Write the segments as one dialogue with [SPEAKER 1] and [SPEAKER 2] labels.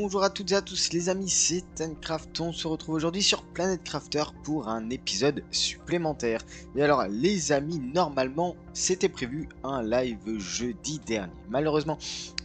[SPEAKER 1] bonjour à toutes et à tous les amis, c'est Thancraft. On se retrouve aujourd'hui sur Planet Crafter pour un épisode supplémentaire. Et alors les amis, normalement c'était prévu un live jeudi dernier. Malheureusement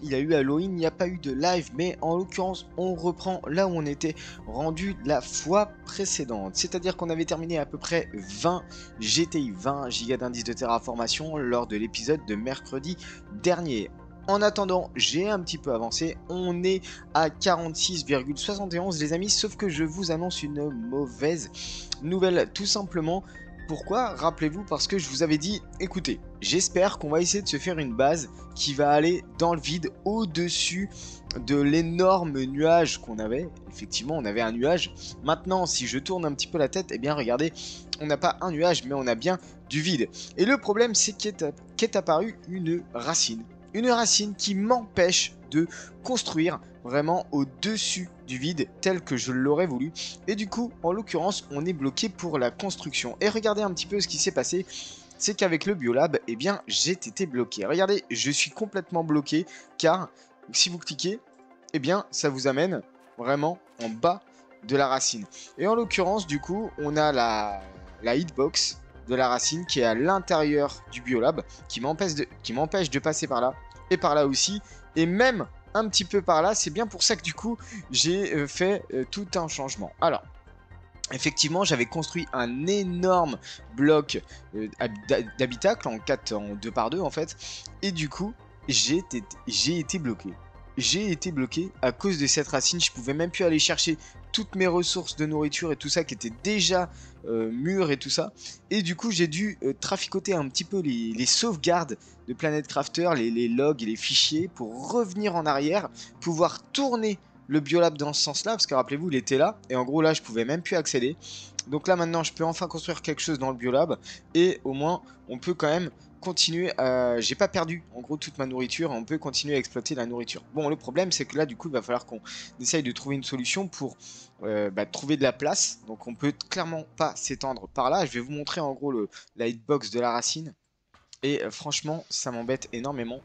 [SPEAKER 1] il y a eu Halloween, il n'y a pas eu de live, mais en l'occurrence on reprend là où on était rendu la fois précédente. C'est-à-dire qu'on avait terminé à peu près 20 GTI, 20 gigas d'indices de terraformation lors de l'épisode de mercredi dernier. En attendant, j'ai un petit peu avancé, on est à 46,71 les amis, sauf que je vous annonce une mauvaise nouvelle, tout simplement. Pourquoi? Rappelez-vous, parce que je vous avais dit, écoutez, j'espère qu'on va essayer de se faire une base qui va aller dans le vide, au-dessus de l'énorme nuage qu'on avait. Effectivement, on avait un nuage. Maintenant, si je tourne un petit peu la tête, eh bien regardez, on n'a pas un nuage, mais on a bien du vide. Et le problème, c'est qu'est apparue une racine. Une racine qui m'empêche de construire vraiment au-dessus du vide tel que je l'aurais voulu. Et du coup, en l'occurrence, on est bloqué pour la construction. Et regardez un petit peu ce qui s'est passé. C'est qu'avec le biolab, eh bien, j'ai été bloqué. Regardez, je suis complètement bloqué car si vous cliquez, eh bien, ça vous amène vraiment en bas de la racine. Et en l'occurrence, du coup, on a la hitbox de la racine qui est à l'intérieur du biolab, qui m'empêche de passer par là, et par là aussi, et même un petit peu par là. C'est bien pour ça que du coup, j'ai fait tout un changement. Alors, effectivement, j'avais construit un énorme bloc d'habitacle en 2 par 2 en fait, et du coup, j'ai été bloqué. J'ai été bloqué à cause de cette racine. Je pouvais même plus aller chercher toutes mes ressources de nourriture et tout ça qui étaient déjà mûres et tout ça. Et du coup, j'ai dû traficoter un petit peu les sauvegardes de Planet Crafter, les logs et les fichiers pour revenir en arrière, pouvoir tourner le biolab dans ce sens-là, parce que rappelez-vous, il était là, et en gros là, je pouvais même plus accéder. Donc là, maintenant, je peux enfin construire quelque chose dans le biolab, et au moins, on peut quand même continuer à... J'ai pas perdu, en gros, toute ma nourriture, et on peut continuer à exploiter la nourriture. Bon, le problème, c'est que là, du coup, il va falloir qu'on essaye de trouver une solution pour trouver de la place. Donc, on peut clairement pas s'étendre par là. Je vais vous montrer, en gros, la hitbox de la racine, et franchement, ça m'embête énormément.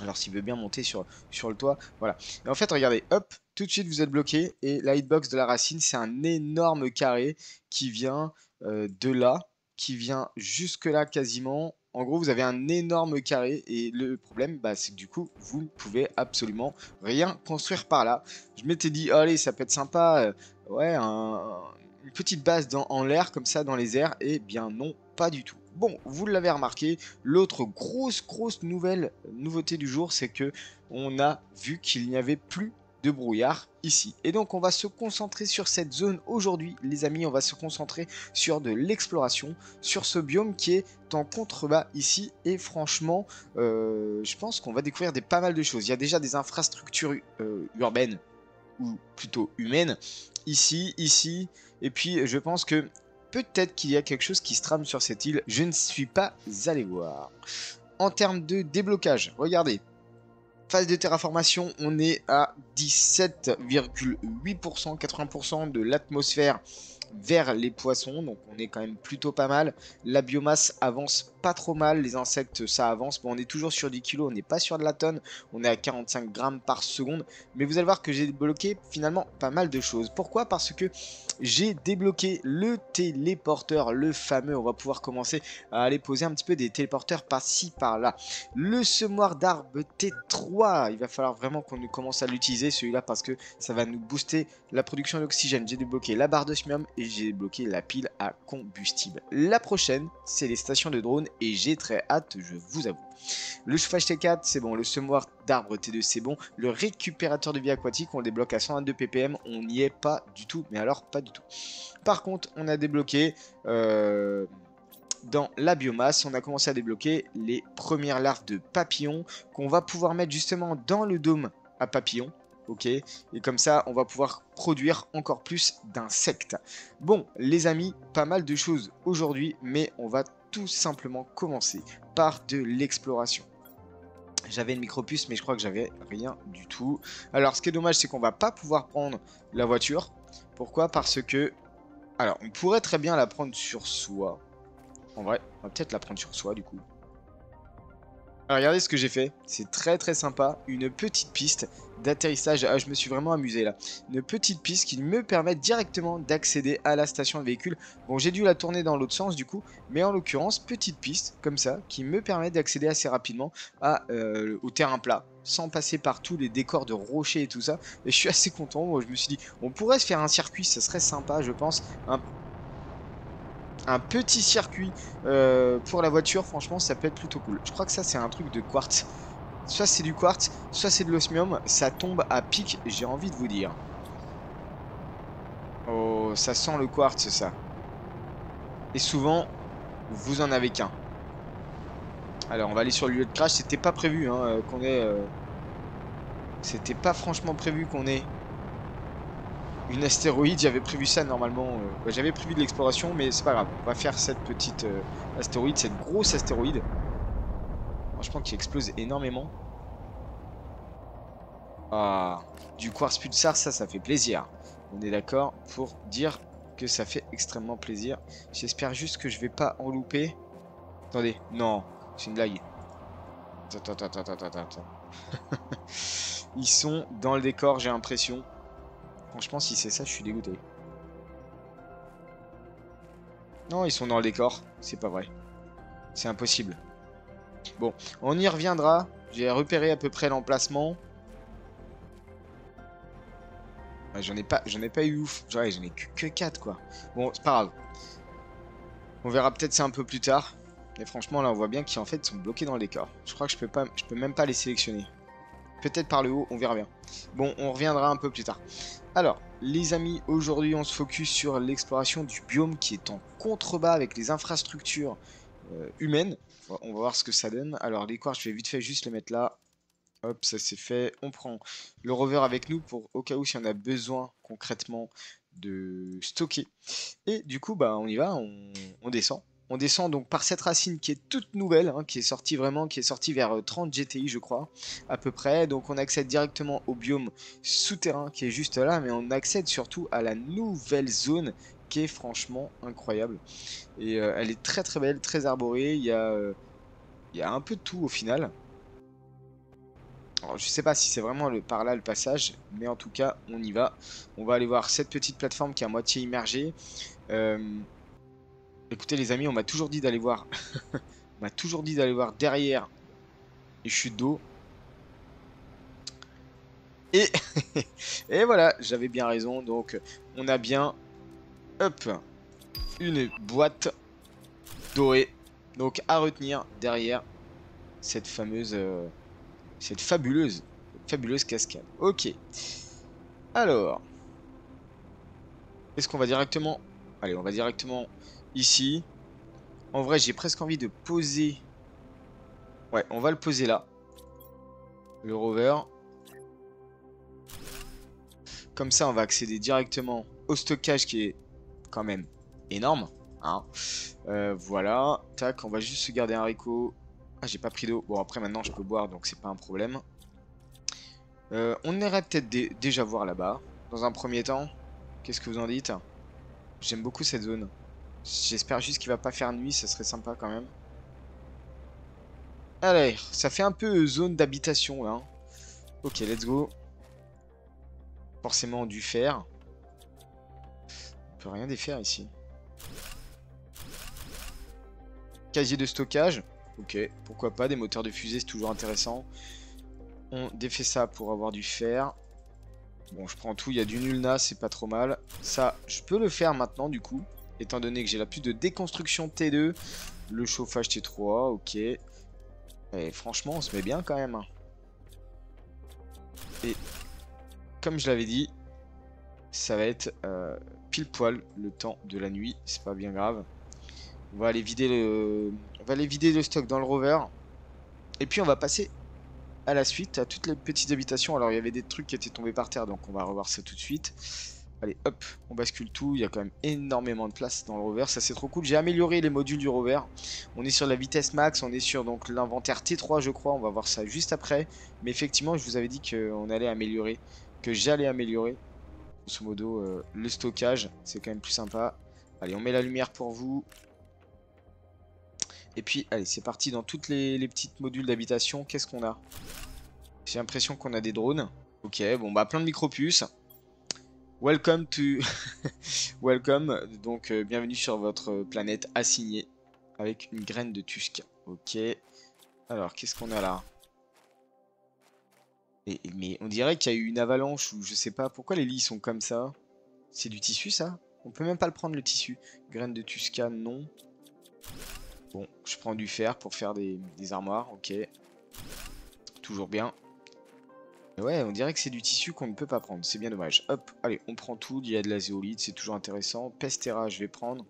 [SPEAKER 1] Alors s'il veut bien monter sur le toit, voilà. Et en fait, regardez, hop, tout de suite vous êtes bloqué. Et la hitbox de la racine, c'est un énorme carré qui vient de là, qui vient jusque là quasiment. En gros, vous avez un énorme carré. Et le problème, bah, c'est que du coup, vous ne pouvez absolument rien construire par là. Je m'étais dit, allez, ça peut être sympa. Ouais, une petite base en l'air, comme ça, dans les airs. Et bien non, pas du tout. Bon, vous l'avez remarqué, l'autre grosse nouveauté du jour, c'est que on a vu qu'il n'y avait plus de brouillard ici. Et donc on va se concentrer sur cette zone aujourd'hui, les amis. On va se concentrer sur de l'exploration, sur ce biome qui est en contrebas ici. Et franchement, je pense qu'on va découvrir pas mal de choses. Il y a déjà des infrastructures urbaines, ou plutôt humaines, ici, et puis je pense que peut-être qu'il y a quelque chose qui se trame sur cette île, je ne suis pas allé voir. En termes de déblocage, regardez, phase de terraformation, on est à 17,8%, 80% de l'atmosphère vers les poissons, donc on est quand même plutôt pas mal. La biomasse avance pas trop mal, les insectes ça avance, bon on est toujours sur 10 kg, on n'est pas sur de la tonne, on est à 45 grammes par seconde, mais vous allez voir que j'ai débloqué finalement pas mal de choses. Pourquoi? Parce que j'ai débloqué le téléporteur, le fameux, on va pouvoir commencer à aller poser un petit peu des téléporteurs par-ci par-là. Le semoir d'arbre T3, il va falloir vraiment qu'on commence à l'utiliser celui-là parce que ça va nous booster la production d'oxygène. J'ai débloqué la barre d'osmium et j'ai débloqué la pile à combustible. La prochaine, c'est les stations de drones et j'ai très hâte, je vous avoue. Le chauffage T4, c'est bon. Le semoir d'arbre T2, c'est bon. Le récupérateur de vie aquatique, on le débloque à 122 ppm. On n'y est pas du tout, mais alors pas du tout. Par contre, on a débloqué... dans la biomasse, on a commencé à débloquer les premières larves de papillons qu'on va pouvoir mettre justement dans le dôme à papillons. Ok, et comme ça on va pouvoir produire encore plus d'insectes. Bon les amis, pas mal de choses aujourd'hui, mais on va tout simplement commencer par de l'exploration. J'avais une micropuce mais je crois que j'avais rien du tout. Alors ce qui est dommage, c'est qu'on va pas pouvoir prendre la voiture. Pourquoi? Parce que, alors on pourrait très bien la prendre sur soi. En vrai, on va peut-être la prendre sur soi du coup. Alors, regardez ce que j'ai fait, c'est très sympa, une petite piste d'atterrissage. Ah, je me suis vraiment amusé là. Une petite piste qui me permet directement d'accéder à la station de véhicule. Bon, j'ai dû la tourner dans l'autre sens du coup, mais en l'occurrence, petite piste comme ça qui me permet d'accéder assez rapidement au terrain plat, sans passer par tous les décors de rochers et tout ça. Et je suis assez content. Moi, je me suis dit, on pourrait se faire un circuit, ça serait sympa, je pense. Un petit circuit pour la voiture, franchement, ça peut être plutôt cool. Je crois que ça, c'est un truc de quartz. Soit c'est du quartz, soit c'est de l'osmium. Ça tombe à pic, j'ai envie de vous dire. Oh, ça sent le quartz, ça. Et souvent, vous en avez qu'un. Alors, on va aller sur le lieu de crash. C'était pas prévu hein, qu'on ait... C'était pas franchement prévu qu'on ait une astéroïde. J'avais prévu ça normalement. J'avais prévu de l'exploration, mais c'est pas grave. On va faire cette petite astéroïde, cette grosse astéroïde. Franchement, qui explose énormément. Ah, du quartz pulsar, ça fait plaisir. On est d'accord pour dire que ça fait extrêmement plaisir. J'espère juste que je vais pas en louper. Attendez, non, c'est une blague. Attends. Ils sont dans le décor, j'ai l'impression. Franchement, si c'est ça, je suis dégoûté. Non, ils sont dans le décor. C'est pas vrai. C'est impossible. Bon, on y reviendra. J'ai repéré à peu près l'emplacement. J'en ai pas eu ouf. J'en ai que 4 quoi. Bon, c'est pas grave. On verra peut-être ça un peu plus tard. Mais franchement, là, on voit bien qu'ils en fait sont bloqués dans le décor. Je crois que je peux même pas les sélectionner. Peut-être par le haut, on verra bien. Bon, on reviendra un peu plus tard. Alors, les amis, aujourd'hui, on se focus sur l'exploration du biome qui est en contrebas avec les infrastructures humaines. On va voir ce que ça donne. Alors, les quartz, je vais vite fait juste les mettre là. Hop, ça c'est fait. On prend le rover avec nous pour au cas où si on a besoin concrètement de stocker. Et du coup, bah, on y va, on descend. On descend donc par cette racine qui est toute nouvelle, hein, qui est sortie vers 30 GTI je crois, à peu près. Donc on accède directement au biome souterrain qui est juste là, mais on accède surtout à la nouvelle zone qui est franchement incroyable. Et elle est très très belle, très arborée, il y a un peu de tout au final. Alors, je sais pas si c'est vraiment par là le passage, mais en tout cas, on y va. On va aller voir cette petite plateforme qui est à moitié immergée. Écoutez les amis, on m'a toujours dit d'aller voir. On m'a toujours dit d'aller voir derrière les chutes d'eau. Et, et voilà, j'avais bien raison. Donc, on a bien, hop, une boîte dorée. Donc, à retenir derrière cette fabuleuse cascade. Ok. Alors, est-ce qu'on va directement... Allez, on va directement ici. En vrai, j'ai presque envie de poser... Ouais, on va le poser là. Le rover. Comme ça, on va accéder directement au stockage qui est quand même énorme. Hein. Voilà. Tac, on va juste se garder un haricot. Ah, j'ai pas pris d'eau. Bon, après, maintenant, je peux boire, donc c'est pas un problème. On irait peut-être déjà voir là-bas. Dans un premier temps. Qu'est-ce que vous en dites? J'aime beaucoup cette zone. J'espère juste qu'il va pas faire nuit, ça serait sympa quand même. Allez, ça fait un peu zone d'habitation là. Ok, let's go. Forcément du fer. On peut rien défaire ici. Casier de stockage. Ok, pourquoi pas, des moteurs de fusée, c'est toujours intéressant. On défait ça pour avoir du fer. Bon, je prends tout, il y a du Nulna, c'est pas trop mal. Ça, je peux le faire maintenant du coup. Étant donné que j'ai la plus de déconstruction T2. Le chauffage T3, ok. Et franchement, on se met bien quand même. Et comme je l'avais dit, ça va être pile poil le temps de la nuit. C'est pas bien grave. On va aller vider le stock dans le rover. Et puis on va passer à la suite, à toutes les petites habitations. Alors il y avait des trucs qui étaient tombés par terre, donc on va revoir ça tout de suite. Allez, hop, on bascule tout. Il y a quand même énormément de place dans le rover. Ça, c'est trop cool. J'ai amélioré les modules du rover. On est sur la vitesse max. On est sur donc l'inventaire T3, je crois. On va voir ça juste après. Mais effectivement, je vous avais dit qu'on allait améliorer, que j'allais améliorer, grosso modo, le stockage. C'est quand même plus sympa. Allez, on met la lumière pour vous. Et puis, allez, c'est parti dans toutes les petites modules d'habitation. Qu'est-ce qu'on a? J'ai l'impression qu'on a des drones. Ok, bon bah plein de micro-puces. Welcome to... Welcome, donc bienvenue sur votre planète assignée avec une graine de Tusk. Ok, alors qu'est-ce qu'on a là? Mais on dirait qu'il y a eu une avalanche ou je sais pas. Pourquoi les lits sont comme ça? C'est du tissu ça? On peut même pas le prendre le tissu. Graine de Tusca, non. Bon, je prends du fer pour faire des armoires, ok. Toujours bien. Mais ouais, on dirait que c'est du tissu qu'on ne peut pas prendre, c'est bien dommage. Hop, allez, on prend tout, il y a de la zéolite, c'est toujours intéressant. Pestera, je vais prendre.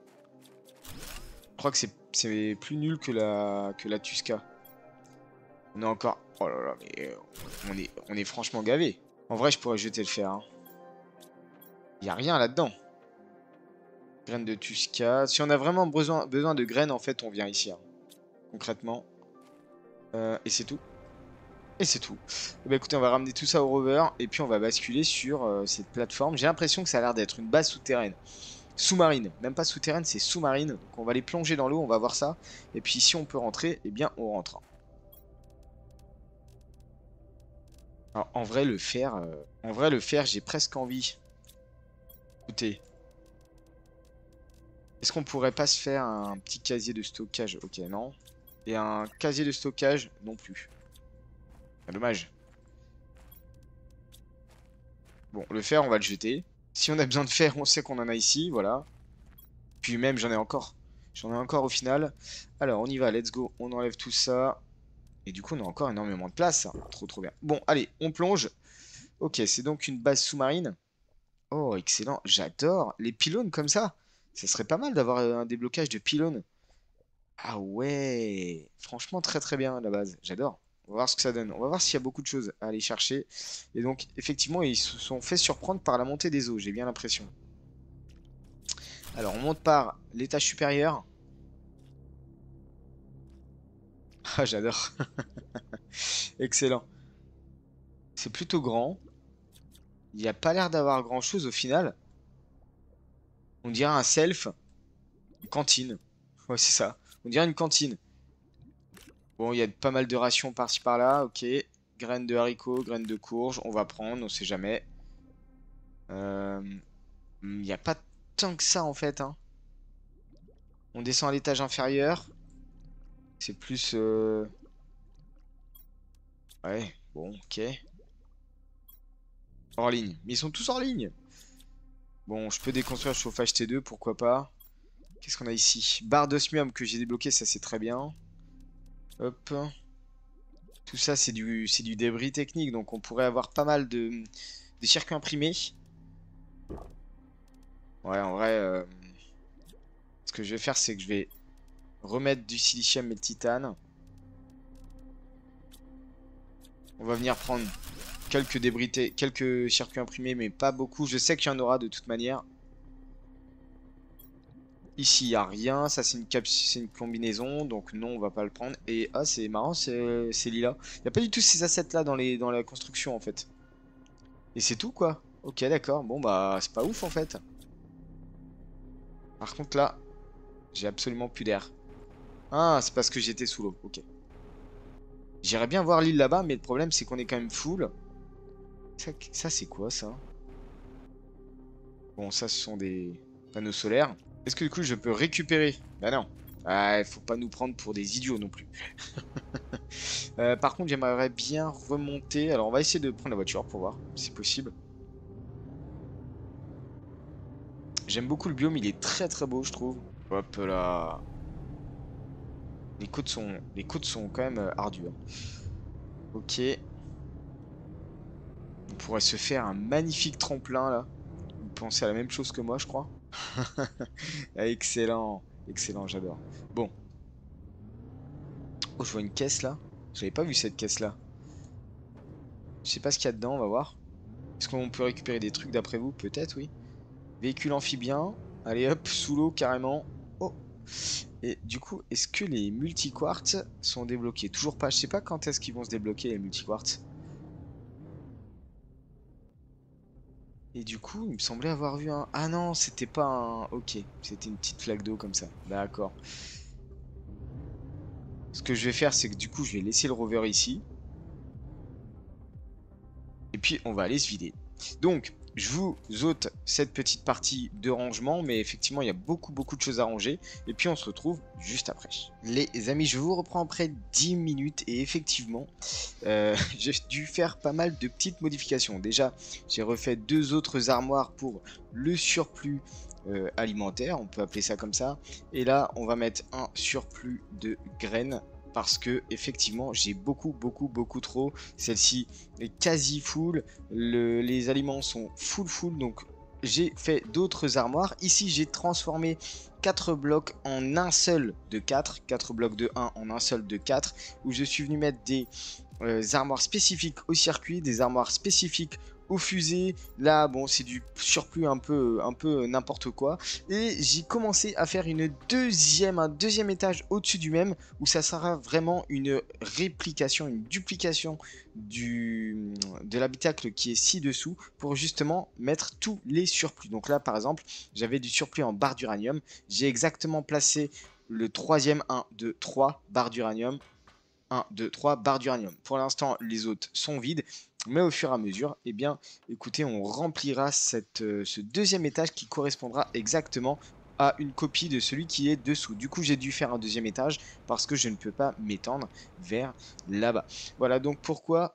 [SPEAKER 1] Je crois que c'est plus nul que la Tusca. On a encore... Oh là là, mais on est franchement gavé. En vrai, je pourrais jeter le fer, hein. Il n'y a rien là-dedans. Graines de Tusca. Si on a vraiment besoin de graines, en fait, on vient ici, hein, concrètement. Et c'est tout. Et c'est tout. Eh ben, écoutez, on va ramener tout ça au rover et puis on va basculer sur cette plateforme. J'ai l'impression que ça a l'air d'être une base souterraine. Sous-marine. Même pas souterraine, c'est sous-marine. Donc on va les plonger dans l'eau, on va voir ça. Et puis si on peut rentrer, eh bien on rentre. Alors, en vrai, le fer, j'ai presque envie. Écoutez. Est-ce qu'on pourrait pas se faire un petit casier de stockage? Ok, non. Et un casier de stockage non plus. Ah, dommage. Bon, le fer, on va le jeter. Si on a besoin de fer, on sait qu'on en a ici, voilà. Puis même, j'en ai encore. J'en ai encore au final. Alors, on y va, let's go. On enlève tout ça. Et du coup, on a encore énormément de place. Trop, trop bien. Bon, allez, on plonge. Ok, c'est donc une base sous-marine. Oh, excellent. J'adore les pylônes comme ça. Ça serait pas mal d'avoir un déblocage de pylônes. Ah ouais. Franchement, très, très bien, la base. J'adore. On va voir ce que ça donne. On va voir s'il y a beaucoup de choses à aller chercher. Et donc, effectivement, ils se sont fait surprendre par la montée des eaux, j'ai bien l'impression. Alors, on monte par l'étage supérieur. Ah, j'adore. Excellent. C'est plutôt grand. Il n'y a pas l'air d'avoir grand-chose au final. On dirait un self. Une cantine. Ouais, c'est ça. On dirait une cantine. Bon, il y a pas mal de rations par-ci par-là. Ok. Graines de haricots, graines de courge. On va prendre, on sait jamais. Euh, Il n'y a pas tant que ça en fait, hein. On descend à l'étage inférieur. C'est plus... Ouais, bon, ok. Hors ligne. Mais ils sont tous hors ligne. Bon, je peux déconstruire le chauffage T2, pourquoi pas. Qu'est-ce qu'on a ici? Barre d'osmium que j'ai débloqué, ça c'est très bien. Hop. Tout ça c'est du débris technique, donc on pourrait avoir pas mal de circuits imprimés. Ouais, en vrai, ce que je vais faire, c'est que je vais remettre du silicium et le titane. On va venir prendre quelques débris, quelques circuits imprimés, mais pas beaucoup. Je sais qu'il y en aura de toute manière. Ici, il n'y a rien. Ça, c'est une combinaison. Donc, non, on va pas le prendre. Et, ah, c'est marrant, c'est lila. Il n'y a pas du tout ces assets-là dans la construction, en fait. Et c'est tout, quoi. Ok, d'accord. Bon, bah, c'est pas ouf, en fait. Par contre, là, j'ai absolument plus d'air. Ah, c'est parce que j'étais sous l'eau. Ok. J'irais bien voir l'île là-bas, mais le problème, c'est qu'on est quand même full. Ça c'est quoi, ça? Bon, ça, ce sont des panneaux solaires. Est-ce que du coup, je peux récupérer? Bah non. Ah, faut pas nous prendre pour des idiots non plus. Par contre, j'aimerais bien remonter. Alors, on va essayer de prendre la voiture pour voir si c'est possible. J'aime beaucoup le biome, il est très très beau, je trouve. Hop là. Les côtes sont quand même ardues, hein. Ok. On pourrait se faire un magnifique tremplin là. Vous pensez à la même chose que moi, je crois. Ah, excellent. Excellent, j'adore. Bon. Oh, je vois une caisse là. J'avais pas vu cette caisse là. Je sais pas ce qu'il y a dedans, on va voir. Est-ce qu'on peut récupérer des trucs d'après vous? Peut-être, oui. Véhicule amphibien. Allez hop, sous l'eau carrément. Oh. Et du coup, est-ce que les multiquartz sont débloqués? Toujours pas. Je sais pas quand est-ce qu'ils vont se débloquer les multiquartz. Et du coup, il me semblait avoir vu un... Ah non, c'était pas un... Ok, c'était une petite flaque d'eau comme ça. D'accord. Ce que je vais faire, c'est que du coup, je vais laisser le rover ici. Et puis on va aller se vider. Donc je vous ôte cette petite partie de rangement, mais effectivement il y a beaucoup de choses à ranger. Et puis on se retrouve juste après. Les amis, je vous reprends après 10 minutes et effectivement j'ai dû faire pas mal de petites modifications. Déjà j'ai refait 2 autres armoires pour le surplus alimentaire, on peut appeler ça comme ça. Et là on va mettre un surplus de graines parce que effectivement j'ai beaucoup trop. Celle-ci est quasi full, les aliments sont full, donc j'ai fait d'autres armoires. Ici j'ai transformé 4 blocs en un seul de 4 blocs de 1 en un seul de 4, où je suis venu mettre des armoires spécifiques au circuit, des armoires spécifiques aux fusées. Là bon c'est du surplus un peu n'importe quoi, et j'ai commencé à faire un deuxième étage au-dessus du même, où ça sera vraiment une réplication, une duplication de l'habitacle qui est ci-dessous, pour justement mettre tous les surplus. Donc là par exemple j'avais du surplus en barre d'uranium, j'ai exactement placé le troisième 1, 2, 3 barres d'uranium, 1, 2, 3 barres d'uranium. Pour l'instant, les autres sont vides, mais au fur et à mesure, eh bien, écoutez, on remplira ce deuxième étage qui correspondra exactement à une copie de celui qui est dessous. Du coup, j'ai dû faire un deuxième étage parce que je ne peux pas m'étendre vers là-bas. Voilà donc pourquoi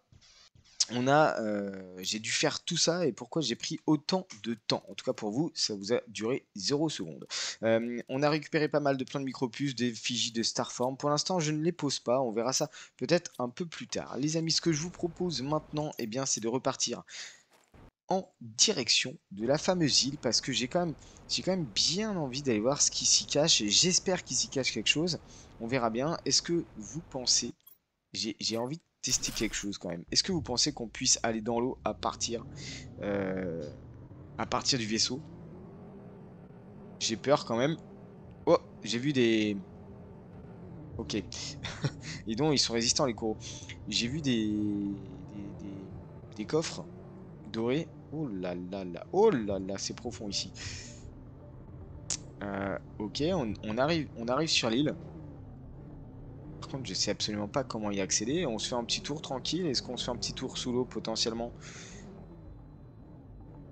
[SPEAKER 1] j'ai dû faire tout ça et pourquoi j'ai pris autant de temps. En tout cas pour vous, ça vous a duré 0 seconde. On a récupéré pas mal de plein de micropuces, des effigies de Starform. Pour l'instant, je ne les pose pas. On verra ça peut-être un peu plus tard. Les amis, ce que je vous propose maintenant, eh bien, c'est de repartir en direction de la fameuse île, parce que j'ai quand même bien envie d'aller voir ce qui s'y cache, et j'espère qu'il s'y cache quelque chose. On verra bien. Est-ce que vous pensez, j'ai envie de tester quelque chose quand même. Est-ce que vous pensez qu'on puisse aller dans l'eau euh, à partir du vaisseau? J'ai peur quand même. Oh, j'ai vu des... Ok. Et donc, ils sont résistants les coraux. J'ai vu des coffres dorés. Oh là là là. Oh là là, c'est profond ici. Ok, on arrive sur l'île. Par contre, je sais absolument pas comment y accéder. On se fait un petit tour tranquille. Est-ce qu'on se fait un petit tour sous l'eau potentiellement?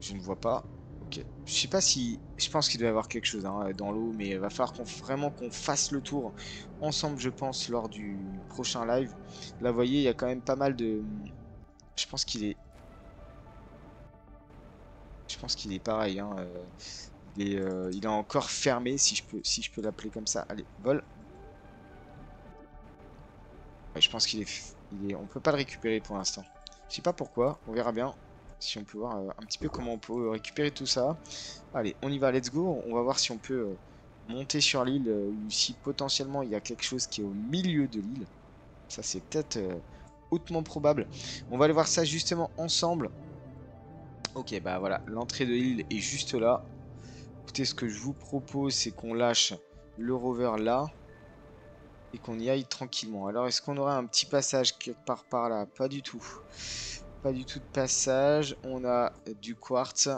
[SPEAKER 1] Je ne vois pas. Ok. Je sais pas si... Je pense qu'il doit y avoir quelque chose hein, dans l'eau, mais il va falloir vraiment qu'on fasse le tour ensemble, je pense, lors du prochain live. Là, vous voyez, il y a quand même pas mal de... Je pense qu'il est... Je pense qu'il est pareil. Hein, il est encore fermé, si je peux l'appeler comme ça. Allez, vol. Ouais, je pense on peut pas le récupérer pour l'instant. Je sais pas pourquoi. On verra bien. Si on peut voir un petit peu comment on peut récupérer tout ça. Allez, on y va, let's go. On va voir si on peut monter sur l'île, ou si potentiellement il y a quelque chose qui est au milieu de l'île. Ça, c'est peut-être hautement probable. On va aller voir ça justement ensemble. Ok, bah voilà, l'entrée de l'île est juste là. Écoutez, ce que je vous propose, c'est qu'on lâche le rover là et qu'on y aille tranquillement. Alors, est-ce qu'on aurait un petit passage quelque part par là? Pas du tout. Pas du tout de passage. On a du quartz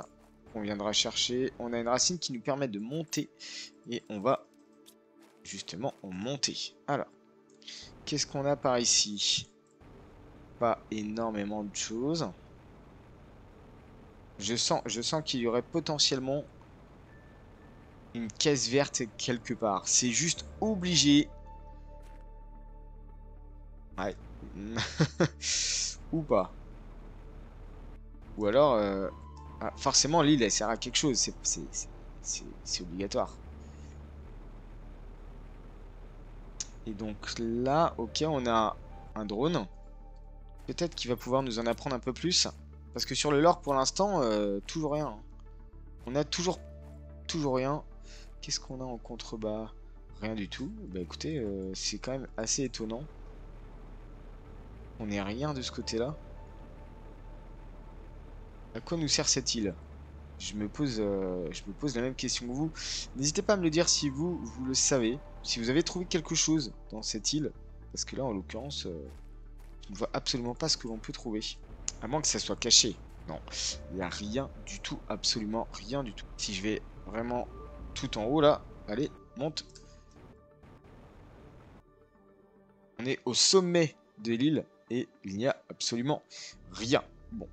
[SPEAKER 1] qu'on viendra chercher. On a une racine qui nous permet de monter. Et on va justement en monter. Alors, qu'est-ce qu'on a par ici? Pas énormément de choses. Je sens qu'il y aurait potentiellement une caisse verte quelque part. C'est juste obligé. Ouais. Ou pas. Ou alors, forcément, l'île, elle sert à quelque chose. C'est obligatoire. Et donc là, ok, on a un drone. Peut-être qu'il va pouvoir nous en apprendre un peu plus. Parce que sur le lore, pour l'instant, toujours rien. Hein. On a toujours rien. Qu'est-ce qu'on a en contrebas? Rien du tout. Bah écoutez, c'est quand même assez étonnant. On n'est rien de ce côté-là. À quoi nous sert cette île? Je me pose la même question que vous. N'hésitez pas à me le dire si vous le savez. Si vous avez trouvé quelque chose dans cette île. Parce que là, en l'occurrence, je ne vois absolument pas ce que l'on peut trouver. À moins que ça soit caché. Non, il n'y a rien du tout, absolument rien du tout. Si je vais vraiment tout en haut là, allez, monte. On est au sommet de l'île et il n'y a absolument rien. Bon,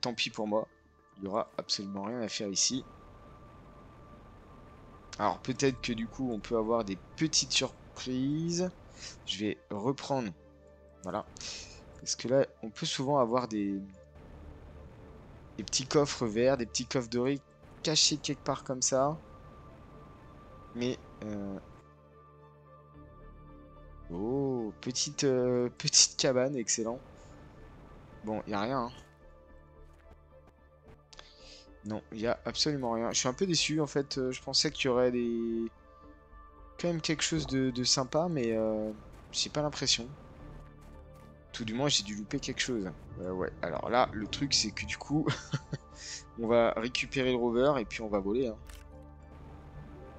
[SPEAKER 1] Tant pis pour moi. Il n'y aura absolument rien à faire ici. Alors peut-être que du coup on peut avoir des petites surprises. Je vais reprendre. Voilà. Parce que là on peut souvent avoir des petits coffres verts, des petits coffres dorés cachés quelque part comme ça. Mais oh, petite cabane, excellent. Bon, il n'y a rien, hein. Non, il n'y a absolument rien. Je suis un peu déçu en fait. Je pensais qu'il y aurait quand même quelque chose de sympa, mais j'ai pas l'impression. Tout du moins, j'ai dû louper quelque chose. Ouais, alors là, le truc c'est que du coup, on va récupérer le rover et puis on va voler, hein.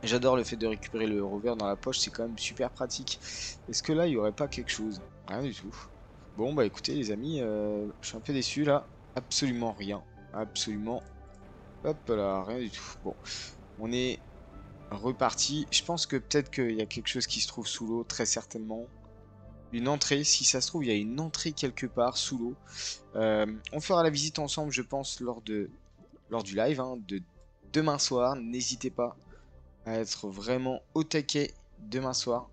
[SPEAKER 1] J'adore le fait de récupérer le rover dans la poche, c'est quand même super pratique. Est-ce que là, il n'y aurait pas quelque chose? Rien du tout. Bon, bah écoutez les amis, je suis un peu déçu là. Absolument rien. Absolument. Hop là, rien du tout. Bon, on est reparti. Je pense que peut-être qu'il y a quelque chose qui se trouve sous l'eau, très certainement. Une entrée, si ça se trouve, il y a une entrée quelque part sous l'eau. On fera la visite ensemble, je pense, lors du live, hein, de demain soir. N'hésitez pas à être vraiment au taquet demain soir.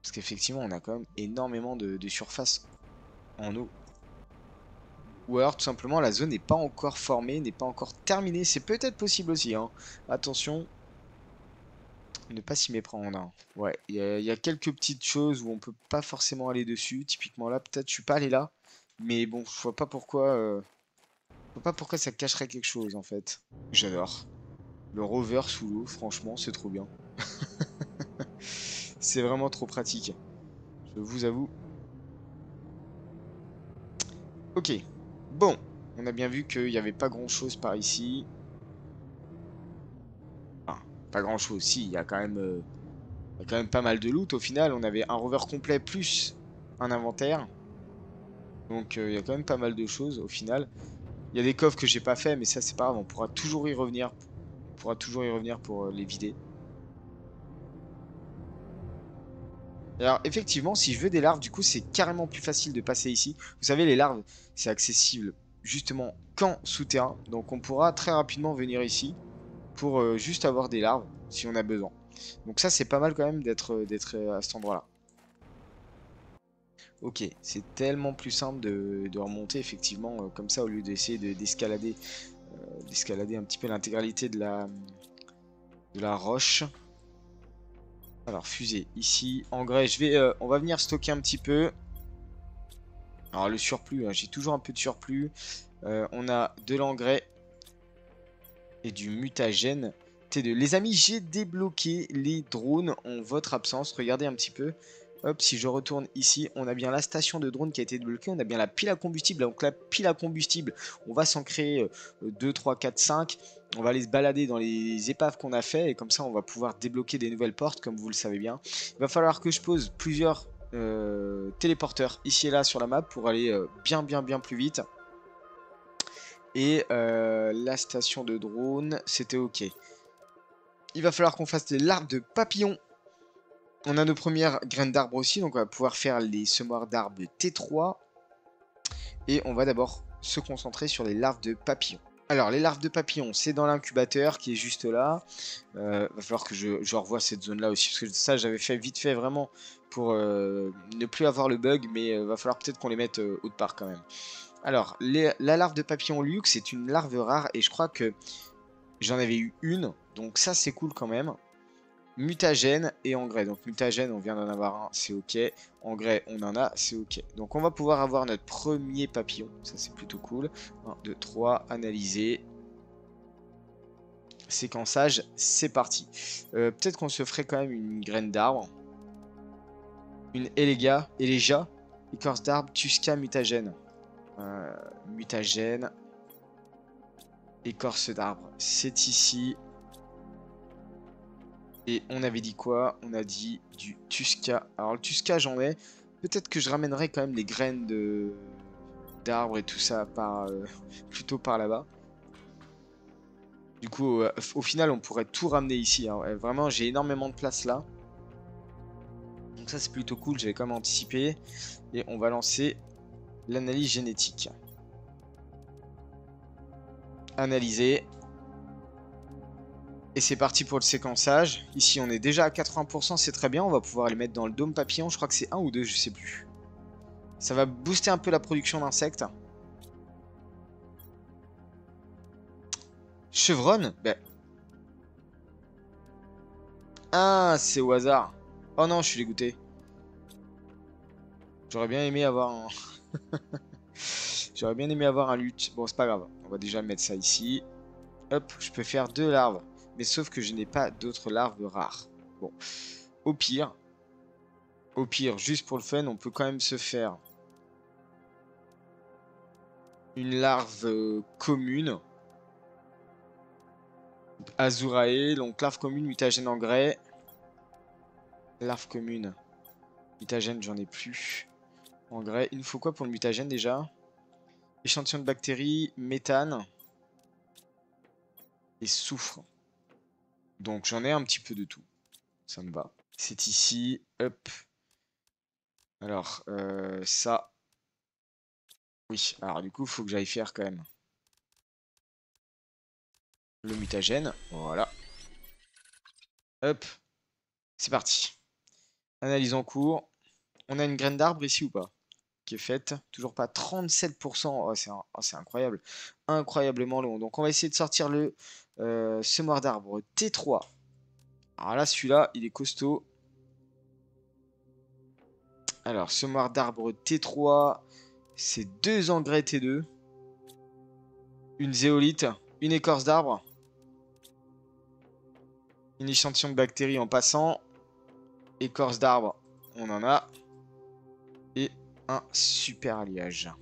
[SPEAKER 1] Parce qu'effectivement, on a quand même énormément de surface en eau. Ou alors, tout simplement, la zone n'est pas encore formée, n'est pas encore terminée. C'est peut-être possible aussi, hein. Attention, ne pas s'y méprendre, hein. Ouais, il y a quelques petites choses où on peut pas forcément aller dessus. Typiquement là, peut-être je suis pas allé là. Mais bon, je vois pas pourquoi, ça cacherait quelque chose, en fait. J'adore. Le rover sous l'eau, franchement, c'est trop bien. C'est vraiment trop pratique. Je vous avoue. Ok. Bon. On a bien vu qu'il n'y avait pas grand-chose par ici. Enfin, pas grand-chose. Si, il y a quand même pas mal de loot. Au final, on avait un rover complet plus un inventaire. Donc, il y a quand même pas mal de choses au final. Il y a des coffres que j'ai pas fait, mais ça, c'est pas grave. On pourra toujours y revenir. On pourra toujours y revenir pour les vider. Alors effectivement, si je veux des larves, du coup, c'est carrément plus facile de passer ici. Vous savez, les larves, c'est accessible justement qu'en souterrain. Donc on pourra très rapidement venir ici pour juste avoir des larves si on a besoin. Donc ça, c'est pas mal quand même d'être à cet endroit-là. Ok, c'est tellement plus simple de remonter effectivement comme ça au lieu d'essayer d'escalader un petit peu l'intégralité de la roche. Alors, fusée, ici, engrais, on va venir stocker un petit peu. Alors, le surplus, hein, j'ai toujours un peu de surplus. On a de l'engrais et du mutagène. T2. Les amis, j'ai débloqué les drones en votre absence. Regardez un petit peu. Hop, si je retourne ici, on a bien la station de drone qui a été débloquée. On a bien la pile à combustible. Donc, la pile à combustible, on va s'en créer 2, 3, 4, 5. On va aller se balader dans les épaves qu'on a fait. Et comme ça, on va pouvoir débloquer des nouvelles portes, comme vous le savez bien. Il va falloir que je pose plusieurs téléporteurs ici et là sur la map pour aller bien plus vite. Et la station de drone, c'était ok. Il va falloir qu'on fasse des larves de papillons. On a nos premières graines d'arbres aussi, donc on va pouvoir faire les semoirs d'arbres T3. Et on va d'abord se concentrer sur les larves de papillons. Alors, les larves de papillons, c'est dans l'incubateur qui est juste là. Va falloir que je revoie cette zone-là aussi, parce que ça, j'avais fait vite fait vraiment pour ne plus avoir le bug, mais va falloir peut-être qu'on les mette autre part quand même. Alors, la larve de papillon luxe, c'est une larve rare, et je crois que j'en avais eu une, donc ça c'est cool quand même. Mutagène et engrais. Donc mutagène, on vient d'en avoir un, c'est ok. Engrais, on en a, c'est ok. Donc on va pouvoir avoir notre premier papillon, ça c'est plutôt cool. 1, 2, 3, analyser. Séquençage, c'est parti. Peut-être qu'on se ferait quand même une graine d'arbre. Une Eléga, écorce d'arbre, Tusca, mutagène. Mutagène. Écorce d'arbre, c'est ici. Et on avait dit quoi? On a dit du Tusca. Alors le Tusca, j'en ai. Peut-être que je ramènerai quand même les graines d'arbres et tout ça plutôt par là-bas. Du coup, au final, on pourrait tout ramener ici, hein. Vraiment, j'ai énormément de place là. Donc ça, c'est plutôt cool. J'avais quand même anticipé. Et on va lancer l'analyse génétique. Analyser. Et c'est parti pour le séquençage. Ici, on est déjà à 80%, c'est très bien. On va pouvoir les mettre dans le dôme papillon. Je crois que c'est 1 ou 2, je sais plus. Ça va booster un peu la production d'insectes. Chevronne? Ben. Ah, c'est au hasard. Oh non, je suis dégoûté. J'aurais bien aimé avoir un... J'aurais bien aimé avoir un lutte. Bon, c'est pas grave. On va déjà mettre ça ici. Hop, je peux faire 2 larves. Mais sauf que je n'ai pas d'autres larves rares. Bon, au pire, juste pour le fun, on peut quand même se faire une larve commune. Azurae, donc larve commune, mutagène engrais. Larve commune, mutagène, j'en ai plus. Engrais, il nous faut quoi pour le mutagène déjà? Échantillon de bactéries, méthane et soufre. Donc j'en ai un petit peu de tout. Ça me va. C'est ici. Hop. Alors, ça. Oui, alors du coup, il faut que j'aille faire quand même le mutagène. Voilà. Hop. C'est parti. Analyse en cours. On a une graine d'arbre ici ou pas? Qui est faite. Toujours pas 37%. Oh, c'est incroyable. Incroyablement long. Donc on va essayer de sortir le semoir d'arbre T3. Alors là, celui-là, il est costaud. Alors, semoir d'arbre T3. C'est 2 engrais T2. Une zéolite. Une écorce d'arbre. Une échantillon de bactéries en passant. Écorce d'arbre, on en a. Et un super alliage.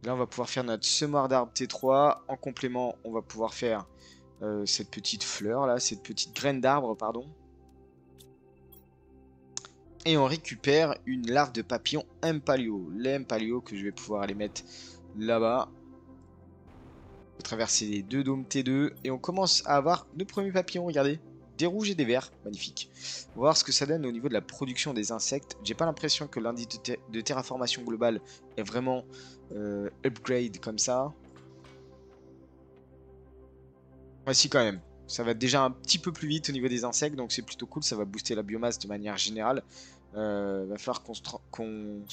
[SPEAKER 1] Là, on va pouvoir faire notre semoir d'arbre T3. En complément, on va pouvoir faire cette petite fleur là, cette petite graine d'arbre, pardon. Et on récupère une larve de papillon Impalio. Les Impalio que je vais pouvoir aller mettre là-bas. On va traverser les 2 dômes T2. Et on commence à avoir nos premiers papillons, regardez. Des rouges et des verts, magnifique. On va voir ce que ça donne au niveau de la production des insectes. J'ai pas l'impression que l'indice de terraformation globale est vraiment upgrade comme ça. Ouais, si quand même. Ça va déjà un petit peu plus vite au niveau des insectes, donc c'est plutôt cool. Ça va booster la biomasse de manière générale. Va falloir qu'on se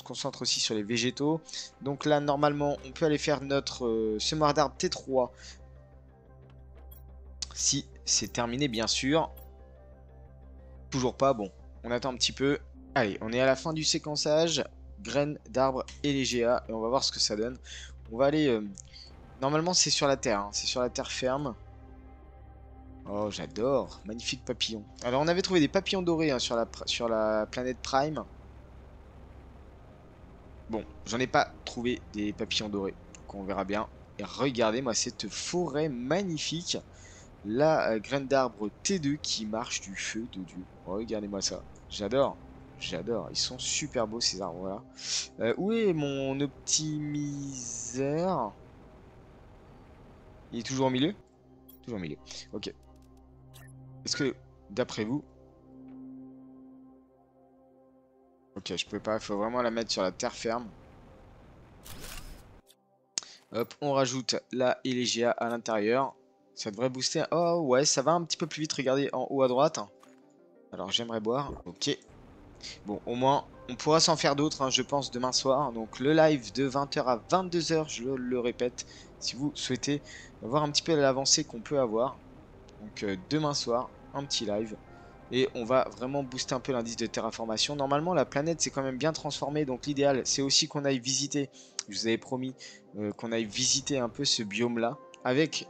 [SPEAKER 1] concentre aussi sur les végétaux. Donc là, normalement, on peut aller faire notre semoir d'arbre T3. Si c'est terminé, bien sûr. Toujours pas, bon, on attend un petit peu. Allez, on est à la fin du séquençage. Graines d'arbres et les GA. Et on va voir ce que ça donne. On va aller... Normalement, c'est sur la terre. Hein, c'est sur la terre ferme. Oh, j'adore. Magnifique papillon. Alors, on avait trouvé des papillons dorés hein, sur la planète Prime. Bon, j'en ai pas trouvé des papillons dorés. Donc, on verra bien. Et regardez-moi cette forêt magnifique. La graine d'arbre T2 qui marche du feu de Dieu. Regardez-moi ça. J'adore. J'adore. Ils sont super beaux ces arbres-là. Où est mon optimiseur? Il est toujours au milieu? Toujours au milieu. Ok. Est-ce que, d'après vous... Ok, je peux pas. Il faut vraiment la mettre sur la terre ferme. Hop, on rajoute la Elegia à l'intérieur. Ça devrait booster. Oh ouais, ça va un petit peu plus vite. Regardez en haut à droite. Alors j'aimerais boire. Ok. Bon, au moins, on pourra s'en faire d'autres, hein, je pense, demain soir. Donc le live de 20h à 22h, je le répète, si vous souhaitez voir un petit peu l'avancée qu'on peut avoir. Donc demain soir, un petit live. Et on va vraiment booster un peu l'indice de terraformation. Normalement, la planète s'est quand même bien transformée. Donc l'idéal, c'est aussi qu'on aille visiter. Je vous avais promis qu'on aille visiter un peu ce biome-là avec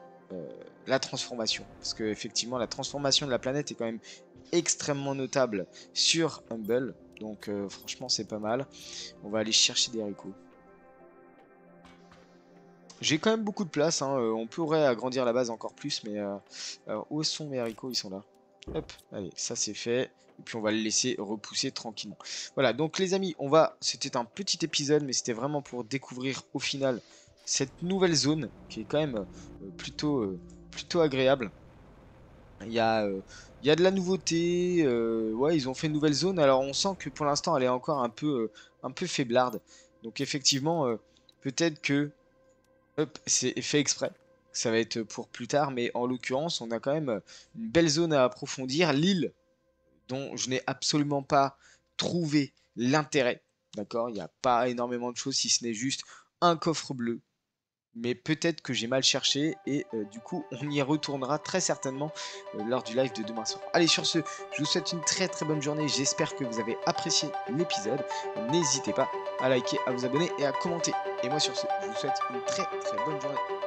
[SPEAKER 1] la transformation. Parce que effectivement, la transformation de la planète est quand même extrêmement notable sur Humble. Donc franchement, c'est pas mal. On va aller chercher des haricots. J'ai quand même beaucoup de place. Hein. On pourrait agrandir la base encore plus. Mais alors, où sont mes haricots? Ils sont là. Hop, allez, ça c'est fait. Et puis on va le laisser repousser tranquillement. Voilà, donc les amis, on va... C'était un petit épisode, mais c'était vraiment pour découvrir au final cette nouvelle zone qui est quand même plutôt agréable. Il y a, euh, il y a de la nouveauté. Ouais, ils ont fait une nouvelle zone. Alors on sent que pour l'instant elle est encore un peu faiblarde. Donc effectivement, peut-être que hop, c'est fait exprès. Ça va être pour plus tard, mais en l'occurrence, on a quand même une belle zone à approfondir. L'île, dont je n'ai absolument pas trouvé l'intérêt. D'accord? Il n'y a pas énormément de choses si ce n'est juste un coffre bleu. Mais peut-être que j'ai mal cherché et du coup on y retournera très certainement lors du live de demain soir. Allez, sur ce, je vous souhaite une très très bonne journée. J'espère que vous avez apprécié l'épisode. N'hésitez pas à liker, à vous abonner et à commenter. Et moi sur ce, je vous souhaite une très très bonne journée.